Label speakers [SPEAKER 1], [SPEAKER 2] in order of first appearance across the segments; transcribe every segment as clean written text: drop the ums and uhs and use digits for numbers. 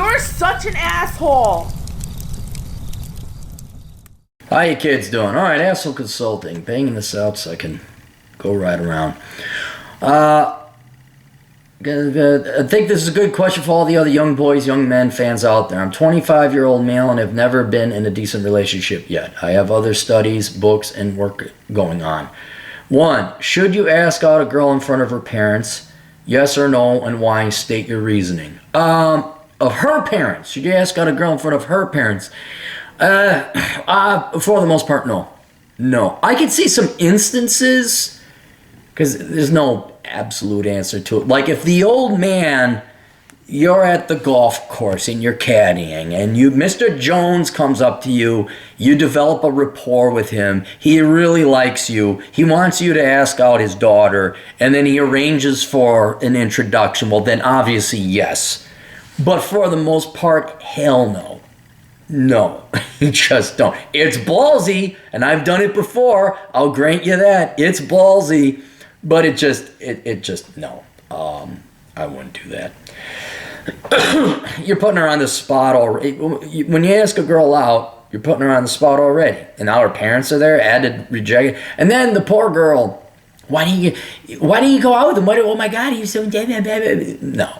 [SPEAKER 1] You're such an asshole.
[SPEAKER 2] How you kids doing? All right, Asshole Consulting. Banging this out so I can go right around. I think this is a good question for all the other young boys, young men fans out there. I'm 25-year-old male and have never been in a decent relationship yet. I have other studies, books, and work going on. 1. Should you ask out a girl in front of her parents? Yes or no, and why? State your reasoning. Of her parents. Should you ask out a girl in front of her parents? For the most part, no. No. I could see some instances, because there's no absolute answer to it. Like if the old man, you're at the golf course and you're caddying, and Mr. Jones comes up to you, you develop a rapport with him, he really likes you, he wants you to ask out his daughter, and then he arranges for an introduction, well then obviously yes. But for the most part, hell no. No, you just don't. It's ballsy, and I've done it before. I'll grant you that. It's ballsy, but it just no. I wouldn't do that. You're putting her on the spot already. When you ask a girl out, you're putting her on the spot already. And now her parents are there, added, rejected. And then the poor girl, why didn't you go out with him? Oh my God, he was so dead. No,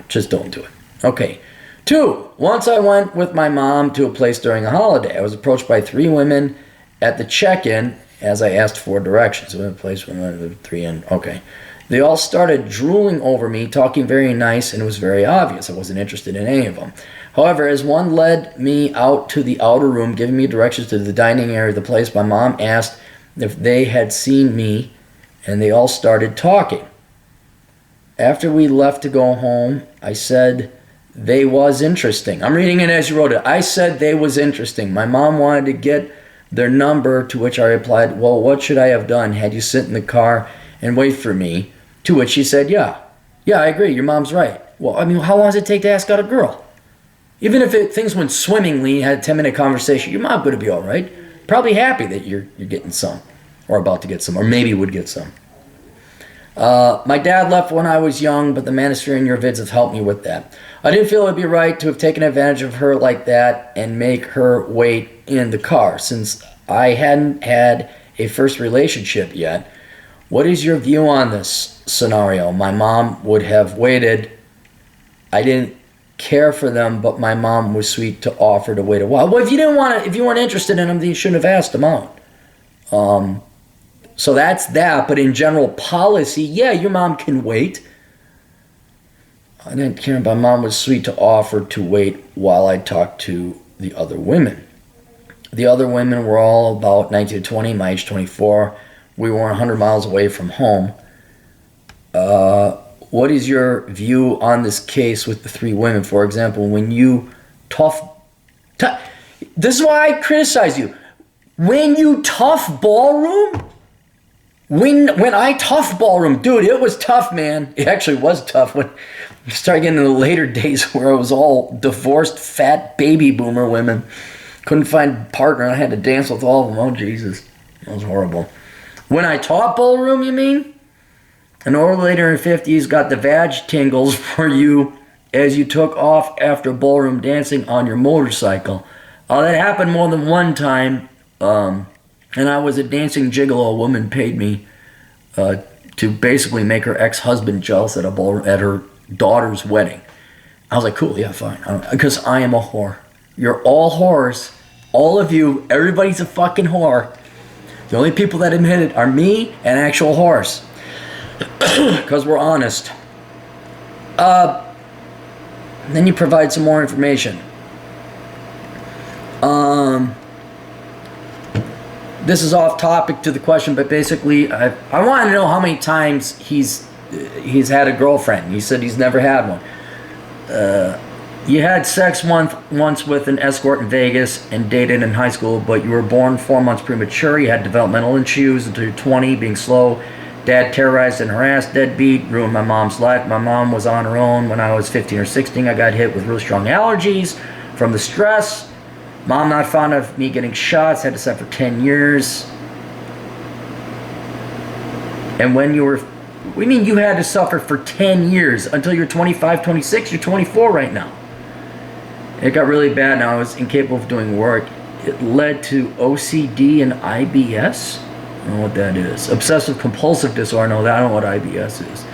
[SPEAKER 2] just don't do it. Okay. 2, once I went with my mom to a place during a holiday. I was approached by 3 women at the check-in as I asked for directions. We went to a place where 3 in. Okay. They all started drooling over me, talking very nice, and it was very obvious I wasn't interested in any of them. However, as one led me out to the outer room, giving me directions to the dining area of the place, my mom asked if they had seen me, and they all started talking. After we left to go home, I said they was interesting. I'm reading it as you wrote it. I said they was interesting. My mom wanted to get their number, to which I replied, well, what should I have done? Had you sit in the car and wait for me? To which she said, yeah, I agree. Your mom's right. Well, I mean, how long does it take to ask out a girl? Even if things went swimmingly, had a 10-minute conversation, your mom going to be all right. Probably happy that you're getting some, or about to get some, or maybe would get some. My dad left when I was young, but the manosphere in your vids have helped me with that. I didn't feel it would be right to have taken advantage of her like that and make her wait in the car. Since I hadn't had a first relationship yet, what is your view on this scenario? My mom would have waited. I didn't care for them, but my mom was sweet to offer to wait a while. Well, if you weren't interested in them, then you shouldn't have asked them out. So that's that. But in general policy, yeah, your mom can wait. I didn't care, but my mom was sweet to offer to wait while I talked to the other women. The other women were all about 19 to 20, my age 24. We were 100 miles away from home. What is your view on this case with the 3 women? For example, when you this is why I criticize you. When you tough ballroom, when I tough ballroom, dude, it was tough, man. It actually was tough when you start getting into the later days where it was all divorced, fat baby boomer women. Couldn't find a partner. I had to dance with all of them. Oh, Jesus. That was horrible. When I taught ballroom, you mean? An old lady in her 50s got the vag tingles for you as you took off after ballroom dancing on your motorcycle. That happened more than one time. And I was a dancing gigolo. A woman paid me to basically make her ex-husband jealous at her daughter's wedding. I was like, cool, yeah, fine. Because I am a whore. You're all whores. All of you, everybody's a fucking whore. The only people that admit it are me and actual whores. Because we're honest. Then you provide some more information. This is off topic to the question, but basically, I want to know how many times he's had a girlfriend. He said he's never had one. You had sex once with an escort in Vegas and dated in high school, but you were born 4 months premature. You had developmental issues until you're 20, being slow. Dad terrorized and harassed, deadbeat, ruined my mom's life. My mom was on her own when I was 15 or 16. I got hit with really strong allergies from the stress. Mom not fond of me getting shots, had to suffer 10 years. And when you were, we mean you had to suffer for 10 years until you're 25, 26, you're 24 right now. It got really bad and I was incapable of doing work. It led to OCD and IBS. I don't know what that is. Obsessive compulsive disorder. No, I don't know what IBS is.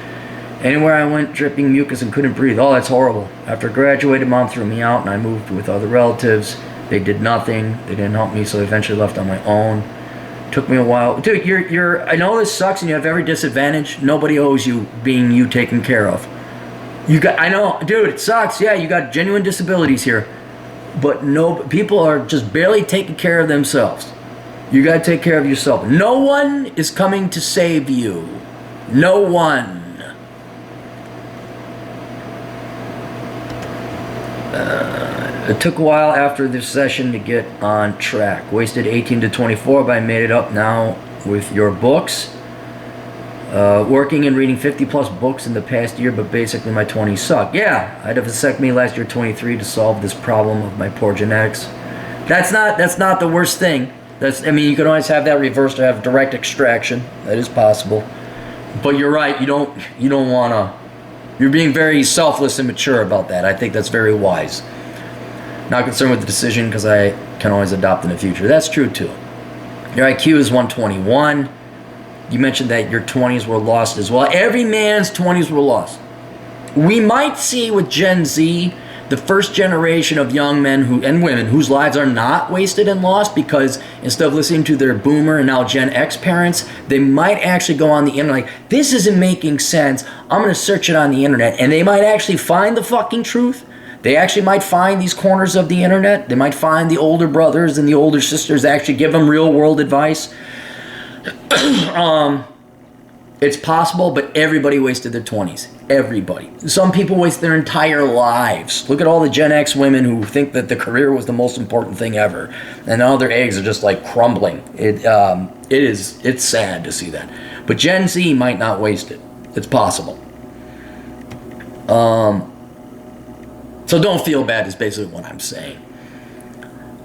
[SPEAKER 2] Anywhere I went, dripping mucus and couldn't breathe. Oh, that's horrible. After I graduated, mom threw me out and I moved with other relatives. They did nothing. They didn't help me, so I eventually left on my own. Took me a while. Dude, I know this sucks and you have every disadvantage. Nobody owes you being you taken care of. I know, dude, it sucks. Yeah, you got genuine disabilities here. But no, people are just barely taking care of themselves. You gotta take care of yourself. No one is coming to save you. No one. It took a while after this session to get on track. Wasted 18 to 24, but I made it up now with your books. Working and reading 50 plus books in the past year, but basically my 20s suck. Yeah, I had a vasectomy last year, 23, to solve this problem of my poor genetics. That's not the worst thing. You can always have that reversed or have direct extraction. That is possible. But you're right. You don't want to. You're being very selfless and mature about that. I think that's very wise. Not concerned with the decision because I can always adopt in the future. That's true too. Your IQ is 121. You mentioned that your 20s were lost as well. Every man's 20s were lost. We might see with Gen Z the first generation of young men and women whose lives are not wasted and lost because instead of listening to their boomer and now Gen X parents, they might actually go on the internet like, this isn't making sense. I'm going to search it on the internet. And they might actually find the fucking truth. They actually might find these corners of the internet. They might find the older brothers and the older sisters that actually give them real world advice. It's possible, but everybody wasted their 20s. Everybody. Some people waste their entire lives. Look at all the Gen X women who think that the career was the most important thing ever, and all their eggs are just like crumbling. It's sad to see that. But Gen Z might not waste it. It's possible. So don't feel bad is basically what I'm saying.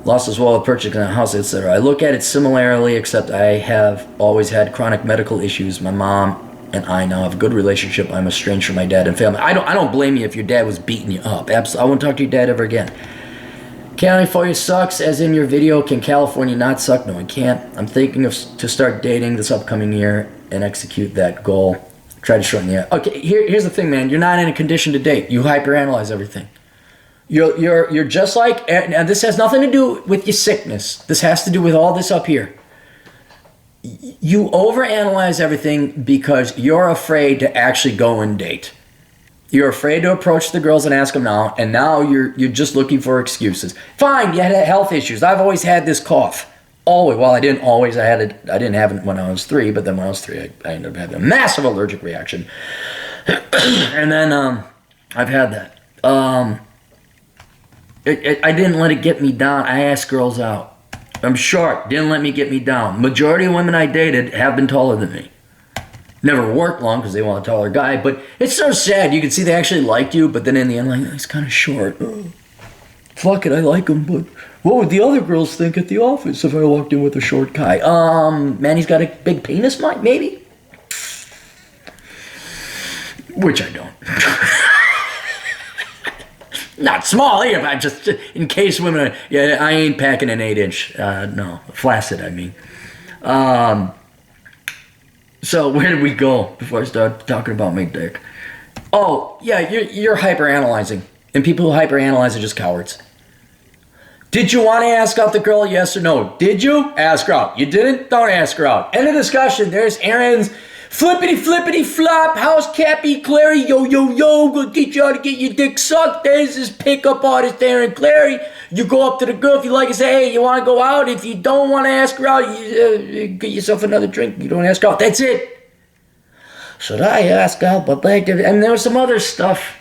[SPEAKER 2] Lost as well with purchasing a house, etc. I look at it similarly, except I have always had chronic medical issues. My mom and I now have a good relationship. I'm estranged from my dad and family. I don't blame you if your dad was beating you up. Absolutely, I won't talk to your dad ever again. California sucks, as in your video. Can California not suck? No, it can't. I'm thinking to start dating this upcoming year and execute that goal. Try to shorten the... Okay, here's the thing, man. You're not in a condition to date. You hyperanalyze everything. You're just like, and this has nothing to do with your sickness. This has to do with all this up here. You overanalyze everything because you're afraid to actually go and date. You're afraid to approach the girls and ask them now, and now you're just looking for excuses. Fine, you had health issues. I've always had this cough. Always. Well, I didn't always. I didn't have it when I was 3, but then when I was 3, I ended up having a massive allergic reaction. And then I've had that. I didn't let it get me down. I asked girls out. I'm short. Didn't let me get me down. Majority of women I dated have been taller than me. Never worked long because they want a taller guy. But it's so sad. You can see they actually liked you, but then in the end, like, he's kind of short. Oh, fuck it, I like him, but what would the other girls think at the office if I walked in with a short guy? Man, he's got a big penis, maybe? Which I don't. Not small either, but just in case women are, yeah, I ain't packing an 8-inch. No, flaccid, I mean. So where did we go before I started talking about my dick? Oh, yeah, you're hyperanalyzing. And people who hyperanalyze are just cowards. Did you want to ask out the girl, yes or no? Did you? Ask her out. You didn't? Don't ask her out. End of discussion. There's Aaron's flippity flop. How's Cappy, Clary? Yo, gonna teach you how to get your dick sucked. There's this pickup artist, Aaron Clary. You go up to the girl if you like and say, hey, you want to go out? If you don't want to ask her out, you get yourself another drink. You don't ask her out. That's it. Should I ask out? But back to, and there was some other stuff.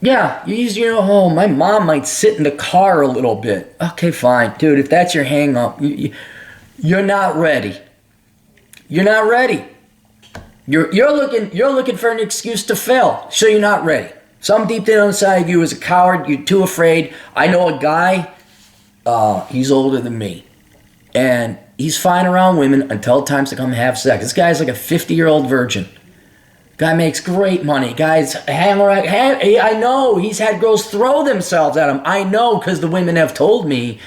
[SPEAKER 2] Yeah, you use your home. My mom might sit in the car a little bit. Okay, fine. Dude, if that's your hang up, you're not ready. You're not ready. You're looking for an excuse to fail, so you're not ready. Some deep down inside of you is a coward. You're too afraid. I know a guy, he's older than me. And He's fine around women until times to come have sex. This guy's like a 50-year-old virgin. Guy makes great money. Guys I know he's had girls throw themselves at him. I know because the women have told me.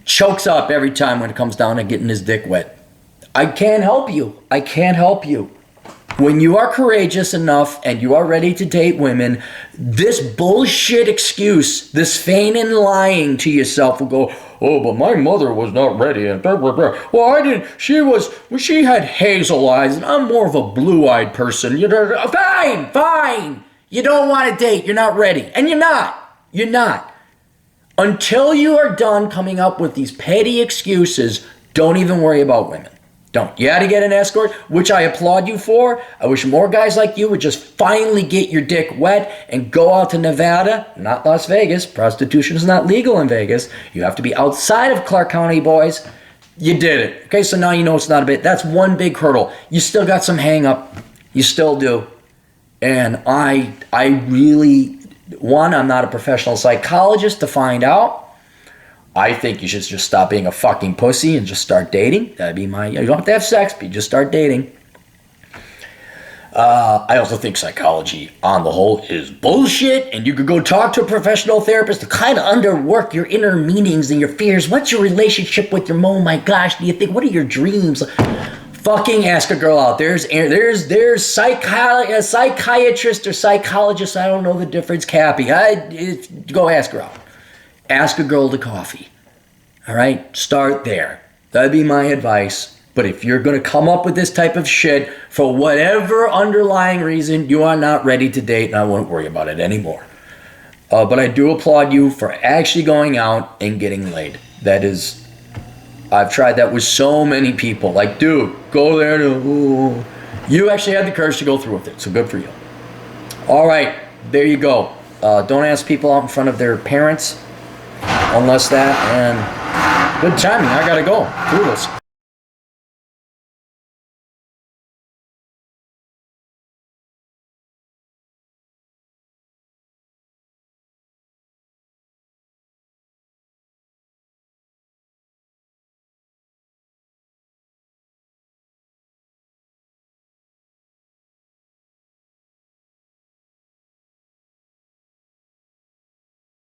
[SPEAKER 2] Chokes up every time when it comes down to getting his dick wet. I can't help you. I can't help you. When you are courageous enough and you are ready to date women, this bullshit excuse, this feigning lying to yourself will go, oh, but my mother was not ready. And blah, blah, blah. Well, I didn't. She had hazel eyes, and I'm more of a blue-eyed person. You know, fine. You don't want to date. You're not ready. And you're not. You're not. Until you are done coming up with these petty excuses, don't even worry about women. Don't. You had to get an escort, which I applaud you for. I wish more guys like you would just finally get your dick wet and go out to Nevada, not Las Vegas. Prostitution is not legal in Vegas. You have to be outside of Clark County, boys. You did it. Okay, so now you know it's not a bit. That's one big hurdle. You still got some hang up. You still do. And I really, I'm not a professional psychologist to find out. I think you should just stop being a fucking pussy and just start dating. That'd be my... You don't have to have sex, but you just start dating. I also think psychology, on the whole, is bullshit, and you could go talk to a professional therapist to kind of underwork your inner meanings and your fears. What's your relationship with your mom? Oh my gosh, do you think... What are your dreams? Fucking ask a girl out. There's a psychiatrist or psychologist, I don't know the difference, Cappy. Go ask her out. Ask a girl to coffee. All right? Start there. That'd be my advice. But if you're going to come up with this type of shit for whatever underlying reason, you are not ready to date, and I won't worry about it anymore. But I do applaud you for actually going out and getting laid. That is... I've tried that with so many people. Like, dude, go there. You actually had the courage to go through with it, so good for you. All right, there you go. Don't ask people out in front of their parents. Unless that, and good timing. I gotta go. Toodles.